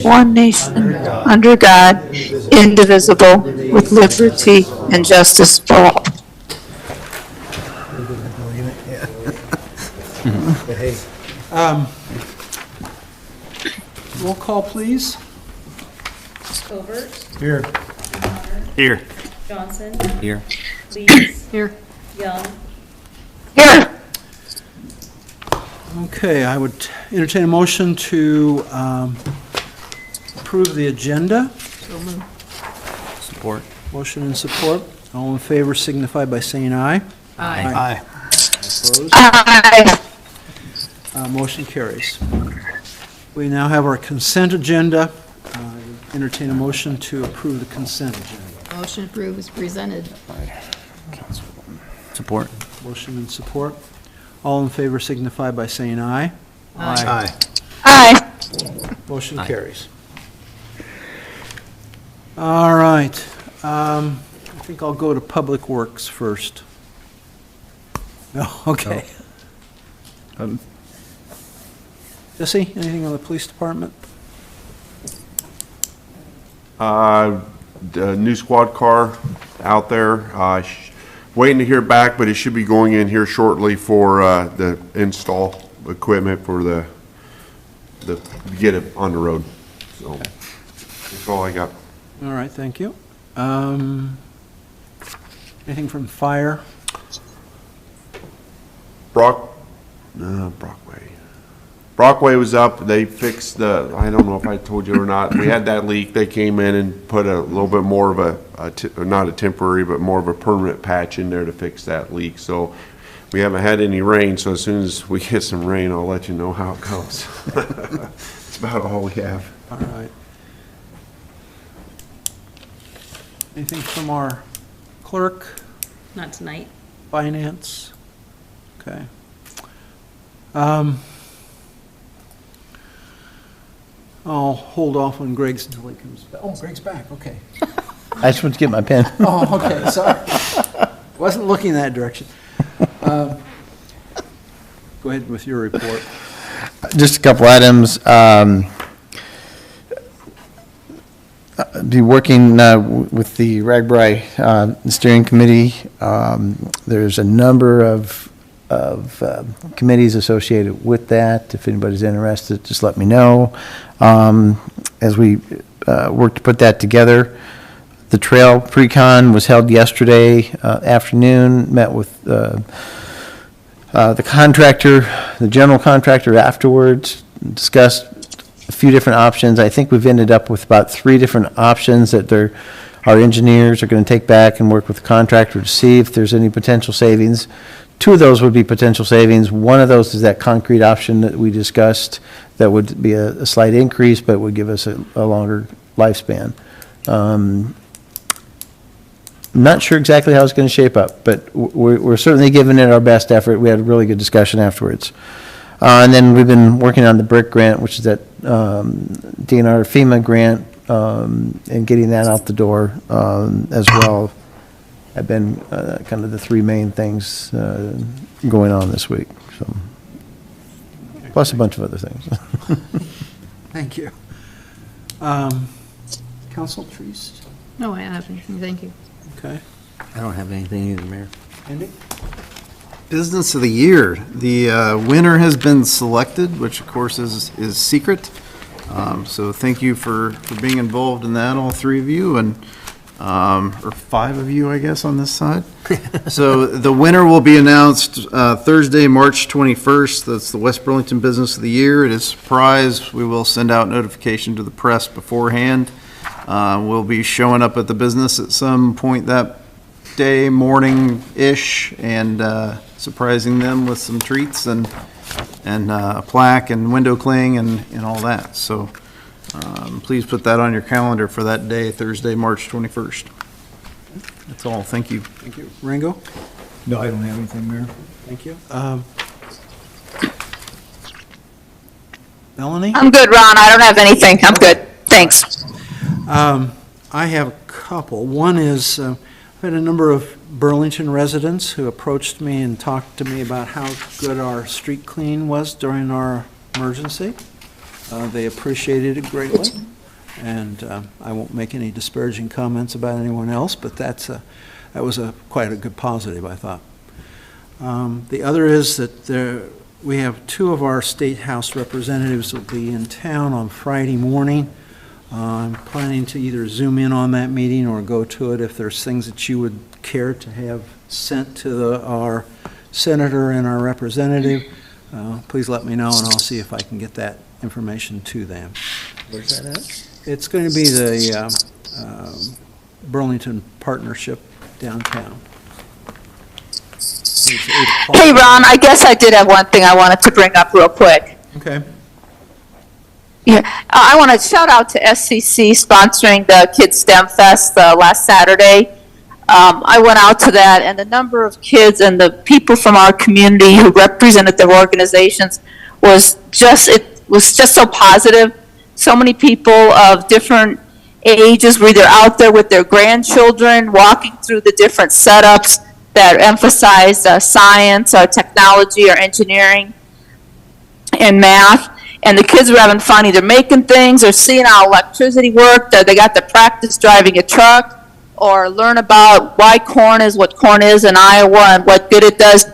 one nation, under God, indivisible, with liberty and justice for all. Roll call, please. Covert. Here. Connor. Here. Johnson. Here. Leeds. Here. Young. Here. Okay, I would entertain a motion to approve the agenda. Support. Motion and support. All in favor signify by saying aye. Aye. Opposed? Aye. Motion carries. We now have our consent agenda. Entertain a motion to approve the consent agenda. Motion approved is presented. Support. Motion and support. All in favor signify by saying aye. Aye. Aye. Motion Aye. carries. All right. I think I'll go to Public Works first. No, okay. Jesse, anything on the police department? The new squad car out there, waiting to hear back, but it should be going in here shortly for the install equipment for the get it on the road. So that's all I got. All right, thank you. Anything from fire? Brockway was up. They fixed the, I don't know if I told you or not, we had that leak. They came in and put a little bit more of not a temporary, but more of a permanent patch in there to fix that leak. So we haven't had any rain, so as soon as we get some rain, I'll let you know how it goes. It's about all we have. All right. Anything from our clerk, Not tonight. finance? Okay. I'll hold off on Greg's until he comes back. Oh, Greg's back, okay. I just went to get my pen. Oh, okay, sorry. Wasn't looking that direction. Go ahead with your report. Just a couple items. Be working with the Ragbri Steering Committee. There's a number of committees associated with that. If anybody's interested, just let me know. As we work to put that together, the trail pre-con was held yesterday afternoon, met with the contractor, the general contractor afterwards, discussed a few different options. I think we've ended up with about 3 different options that our engineers are going to take back and work with the contractor to see if there's any potential savings. 2 of those would be potential savings. One of those is that concrete option that we discussed that would be a slight increase, but would give us a longer lifespan. I'm not sure exactly how it's going to shape up, but we're certainly giving it our best effort. We had a really good discussion afterwards. And then we've been working on the BRIC grant, which is that DNR FEMA grant, and getting that out the door as well. Have been kind of the 3 main things going on this week. So, plus a bunch of other things. Thank you. Council trees? No, I haven't. Thank you. Okay. I don't have anything either, Mayor. Andy? Business of the year. The winner has been selected, which of course is secret. So thank you for being involved in that, all 3 of you, and or 5 of you, I guess, on this side. So the winner will be announced Thursday, March 21st. That's the West Burlington Business of the Year. It is a prize. We will send out notification to the press beforehand. We'll be showing up at the business at some point that day, morning-ish, and surprising them with some treats and a plaque and window cling and all that. So please put that on your calendar for that day, Thursday, March 21st. That's all. Thank you. Thank you. Ringo? No, I don't have anything, Mayor. Thank you. Melanie? I'm good, Ron. I don't have anything. I'm good. Thanks. I have a couple. One is, I had a number of Burlington residents who approached me and talked to me about how good our street cleaning was during our emergency. They appreciated it greatly, and I won't make any disparaging comments about anyone else, but that was quite a good positive, I thought. The other is that we have two of our State House representatives will be in town on Friday morning. I'm planning to either Zoom in on that meeting or go to it. If there's things that you would care to have sent to our senator and our representative, please let me know, and I'll see if I can get that information to them. Where's that at? It's going to be the Burlington Partnership downtown. It's 8 o'clock. Hey, Ron, I guess I did have one thing I wanted to bring up real quick. Okay. Yeah, I want to shout out to SCC sponsoring the Kids STEM Fest last Saturday. I went out to that, and the number of kids and the people from our community who represented their organizations was just so positive. So many people of different ages were either out there with their grandchildren, walking through the different setups that emphasized science or technology or engineering and math. And the kids were having fun, either making things or seeing how electricity worked, or they got to practice driving a truck, or learn about why corn is what corn is in Iowa and what good it does.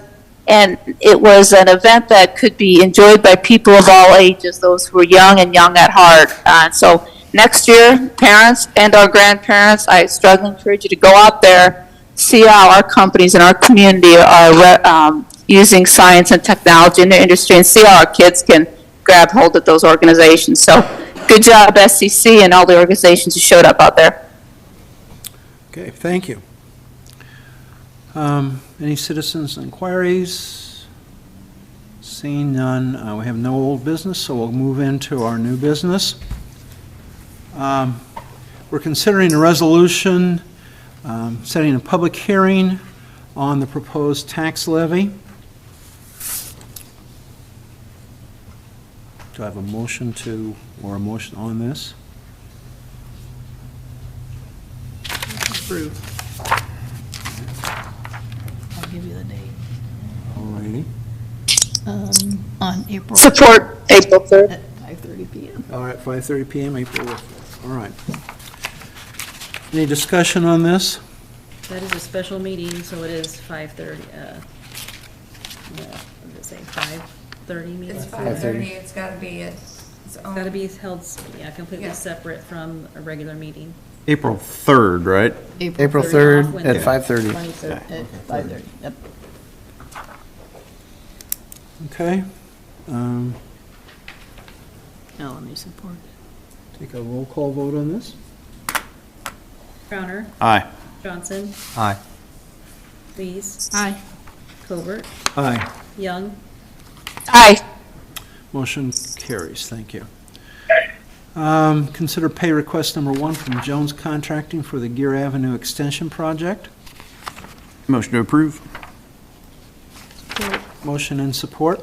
And it was an event that could be enjoyed by people of all ages, those who are young and young at heart. So next year, parents and our grandparents, I strongly encourage you to go out there, see how our companies and our community are using science and technology in their industry, and see how our kids can grab hold of those organizations. So good job, SCC, and all the organizations who showed up out there. Okay, thank you. Any citizens' inquiries? Seeing none, we have no old business, so we'll move into our new business. We're considering a resolution setting a public hearing on the proposed tax levy. Do I have a motion or a motion on this? Approved. I'll give you the date. All righty. On April. Support April 3rd. At 5:30 PM. All right, 5:30 PM, April 5th. All right. Any discussion on this? That is a special meeting, so it is 5:30, what did it say, 5:30 meeting? It's 5:30, it's gotta be its own. It's gotta be held, completely Yeah. separate from a regular meeting. April 3rd, right? April 30 3rd off at Wednesday. 5:30. 23rd at 5:30, yep. Okay. Now let me support. Take a roll call vote on this. Crowner, Aye. Johnson, Aye. Lees, Aye. Covert, Aye. Young, Aye. Motion carries. Thank you. Consider pay request number 1 from Jones Contracting for the Gear Avenue Extension Project. Motion to approve. Motion and support.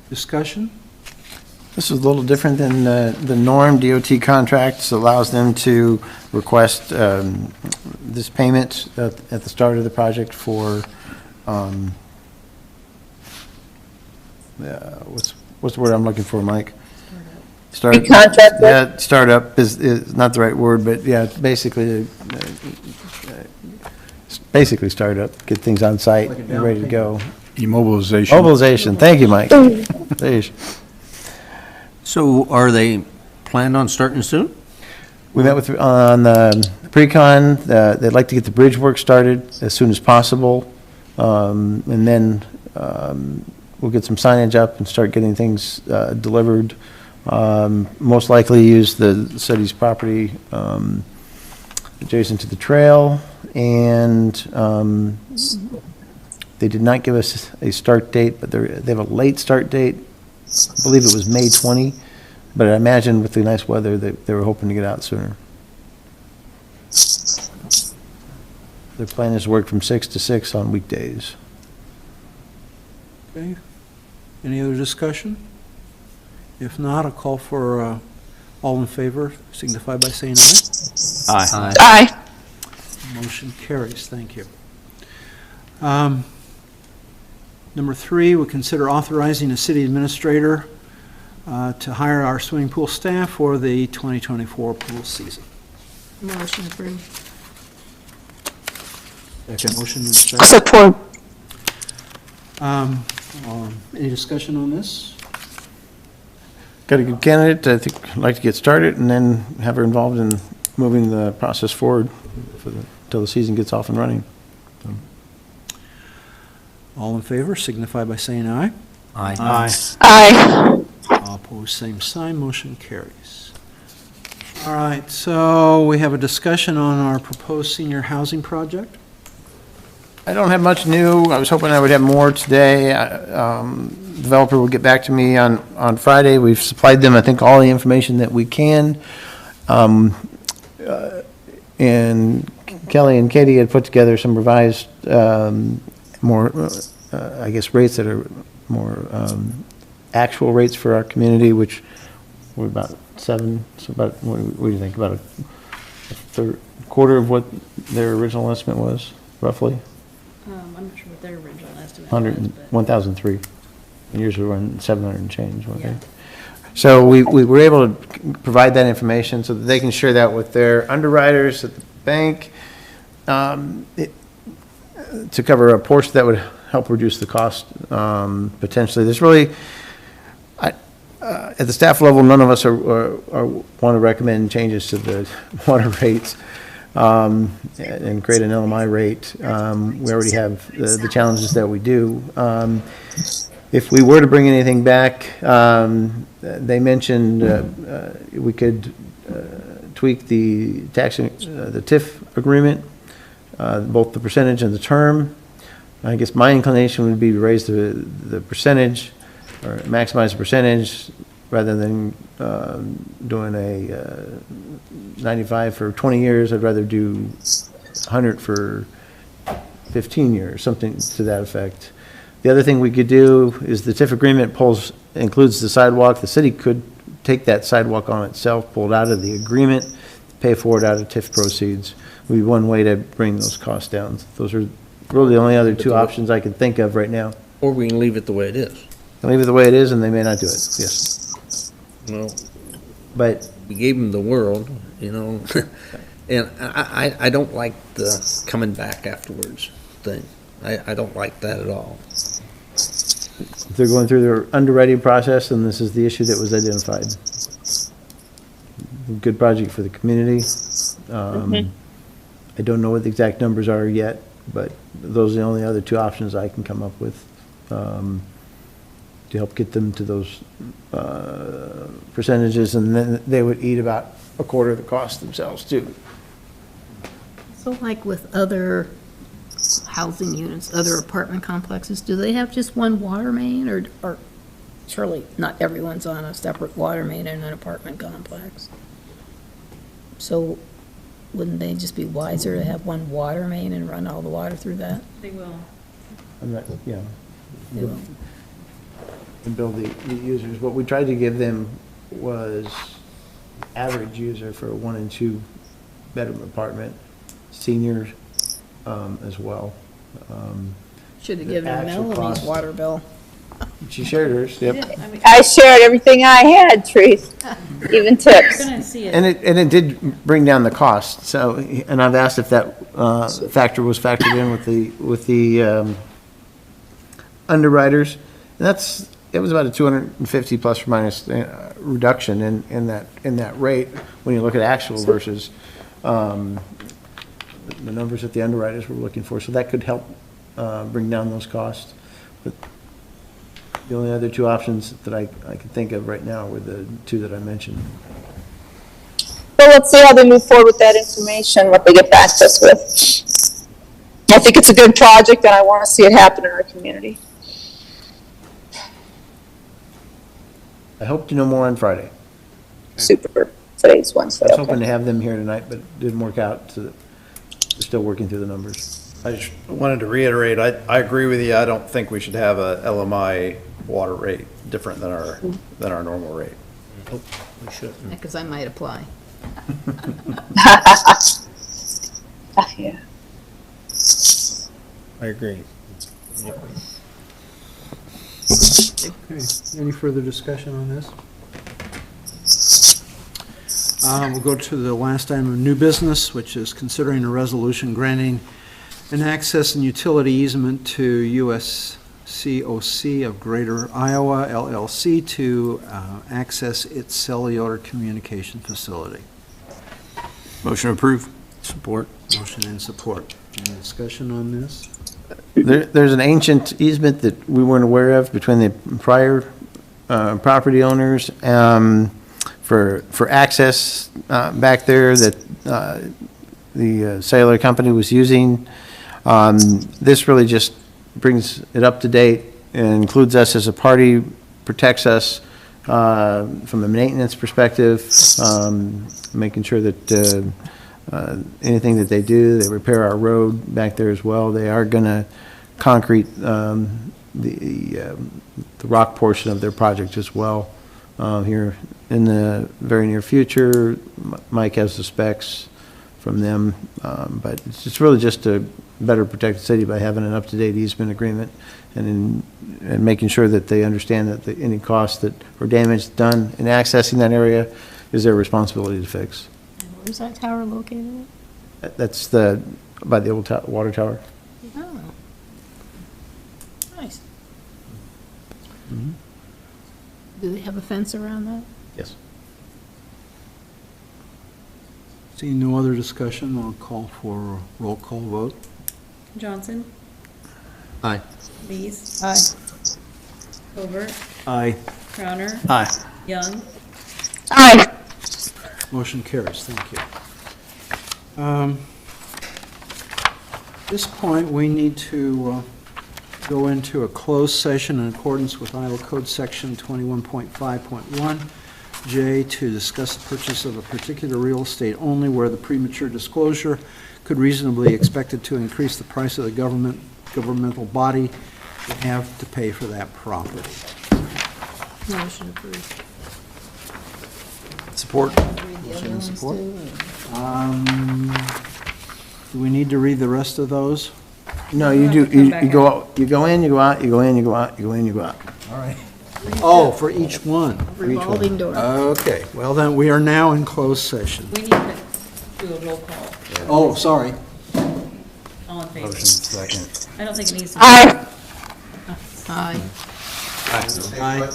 Discussion? This is a little different than the norm. DOT contracts allows them to request this payment at the start of the project for, what's the word I'm looking for, Mike? Start. Contractor. Yeah, startup is not the right word, but yeah, basically startup, get things on site Like a and down ready to go. Immobilization. Mobilization, thank you, Mike. Please. So are they planned on starting soon? We met with, on the pre-con, they'd like to get the bridge work started as soon as possible. And then we'll get some signage up and start getting things delivered. Most likely use the city's property adjacent to the trail. And they did not give us a start date, but they have a late start date. I believe it was May 20, but I imagine with the nice weather that they were hoping to get out sooner. Their plan is to work from 6 to 6 on weekdays. Okay. Any other discussion? If not, I'll call for all in favor, signify by saying aye. Aye. Aye. Motion carries. Thank you. Number 3, we consider authorizing the city administrator to hire our swimming pool staff for the 2024 pool season. Motion approved. Motion and second. Support. Any discussion on this? Got a good candidate, I think, I'd like to get started and then have her involved in moving the process forward until the season gets off and running. All in favor signify by saying aye. Aye. Aye. All opposed, same sign, motion carries. All right, so we have a discussion on our proposed senior housing project. I don't have much new. I was hoping I would have more today. Developer will get back to me on Friday. We've supplied them, I think, all the information that we can. And Kelly and Katie had put together some revised, more, I guess, rates that are more actual rates for our community, which were about 7, so about, what do you think, about a third, quarter of what their original estimate was, roughly? I'm not sure what their original estimate was, 100, but 1,003. And yours were around 700 and change, weren't they? Yeah. So we were able to provide that information so that they can share that with their underwriters at the bank, to cover a portion that would help reduce the cost, potentially. There's really, at the staff level, none of us want to recommend changes to the water rates, and create an LMI rate. We already have the challenges that we do. If we were to bring anything back, they mentioned we could tweak the the TIF agreement, both the percentage and the term. I guess my inclination would be to raise the percentage, or maximize the percentage, rather than doing a 95 for 20 years. I'd rather do 100 for 15 years, something to that effect. The other thing we could do is the TIF agreement includes the sidewalk. The city could take that sidewalk on itself, pull it out of the agreement, pay for it out of TIF proceeds. Would be one way to bring those costs down. Those are really the only other two options I can think of right now. Or we can leave it the way it is. Leave it the way it is, and they may not do it, yes. Well, But we gave them the world, you know, and I don't like the coming back afterwards thing. I don't like that at all. if they're going through their underwriting process, and this is the issue that was identified. Good project for the community. I don't know what the exact numbers are yet, but those are the only other two options I can come up with to help get them to those percentages, and then they would eat about a quarter of the cost themselves too. So like with other housing units, other apartment complexes, do they have just one water main, or surely not everyone's on a separate water main in an apartment complex? So wouldn't they just be wiser to have one water main and run all the water through that? they will. I'm not, yeah. They will. And build the users. What we tried to give them was average user for a 1 and 2 bedroom apartment, seniors as well. Should have The given actual Melanie's cost. water bill. She shared hers, yep. Yeah, I mean, I shared everything I had, Trees, even you're tips. gonna see it. And it did bring down the cost, so, and I've asked if that factor was factored in with the underwriters. And it was about a 250 plus or minus reduction in that rate when you look at actual versus the numbers that the underwriters were looking for. So that could help bring down those costs. But the only other two options that I could think of right now were the two that I mentioned. So let's see how they move forward with that information, what they get back to us with. I think it's a good project, and I want to see it happen in our community. I hope to know more on Friday. Super. Today's Wednesday. I was Okay. hoping to have them here tonight, but it didn't work out, so we're still working through the numbers. I just wanted to reiterate, I agree with you. I don't think we should have a LMI water rate different than our normal rate. Nope, we shouldn't. Because I might apply. Yeah. I agree. Okay, any further discussion on this? We'll go to the last item of new business, which is considering a resolution granting an access and utility easement to USCOC of Greater Iowa LLC to access its cellular communication facility. Motion approved. Support. Motion and support. Any discussion on this? There's an ancient easement that we weren't aware of between the prior property owners for access back there that the cellular company was using. This really just brings it up to date and includes us as a party, protects us from a maintenance perspective, making sure that anything that they do, they repair our road back there as well. They are going to concrete the rock portion of their project as well here in the very near future. Mike has the specs from them, but it's really just to better protect the city by having an up-to-date easement agreement and making sure that they understand that any cost that or damage done in accessing that area is their responsibility to fix. Where's that tower located That's by the old water tower. at? Oh. Nice. Mhm. Do they have a fence around that? Yes. Seeing no other discussion, I'll call for a roll call vote. Johnson? Aye. Lees? Aye. Covert? Aye. Crowner? Aye. Young? Aye. Motion carries, thank you. At this point, we need to go into a closed session in accordance with Iowa Code Section 21.5.1 J to discuss the purchase of a particular real estate only where the premature disclosure could reasonably expected to increase the price of the governmental body would have to pay for that property. Motion approved. Support. Read the other Motion and ones support. too, Do we need to read the rest of those? No, you do, Come back you go out, you go in, you go out, you go in, you go out, you go in, you go out. All right. Oh, for each one. Revolving door. Okay, well then, we are now in closed session. We need to do a roll call. Oh, sorry. All in favor? Motion second. I don't think it needs to. Aye. Aye. Aye.